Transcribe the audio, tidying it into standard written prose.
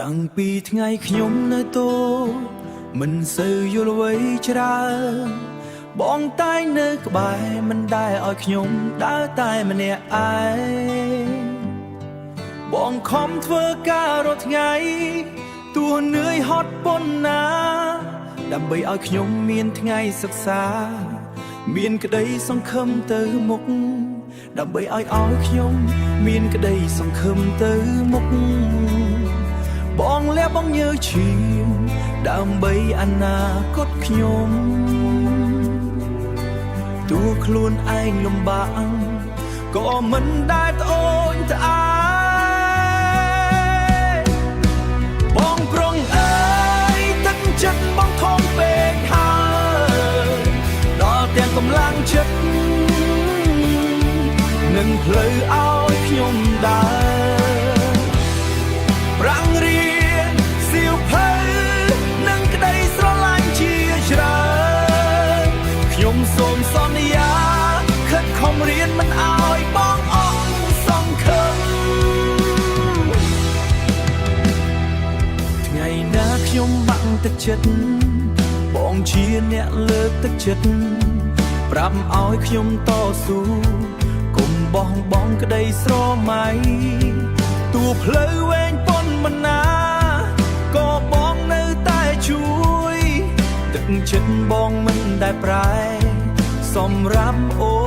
តាំងពីថ្ងៃខ្ញុំនៅតូចមិនសូវយល់អ្វីច្រើនបងតែងនៅក្បែរមិនដែលឲ្យខ្ញុំដើរតែម្នាក់ឯងបងខំធ្វើការរាល់ថ្ងៃទោះនឿយហត់ប៉ុណ្ណាដើម្បីឲ្យខ្ញុំមានថ្ងៃសិក្សាមានក្តីសង្ឃឹមទៅមុខដើម្បីឲ្យខ្ញុំមានក្តីសង្ឃឹមទៅមុខបងលះបងញើសឈាមដើម្បីអនាគតខ្ញុំទោះខ្លួនឯងលំបាកក៏មិនដែលត្អូញត្អែបងប្រុងអើយទឹកចិត្តបងធំពេកហើយដល់ទាំងកម្លាំងចិត្តនឹងផ្លូវឲ្យខ្ញុំដើរប្រាំងរៀនសៀវភៅនឹងក្តីស្រឡាញ់ជាច្រើនខ្ញុំសូមសន្យាខិតខំរៀនមិនឲ្យបងអស់សង្ឃឹមថ្ងៃណាខ្ញុំបាក់ទឹកចិត្តបងជាអ្នកលើកទឹកចិត្តប្រាប់ឲ្យខ្ញុំតស៊ូកុំបោះបង់ក្តីស្រមៃទោះផ្លូវវែងប៉ុន្មានណាក៏បងនៅតែជួយទឹកចិត្តបងមិនដែលប្រែសម្រាប់អូ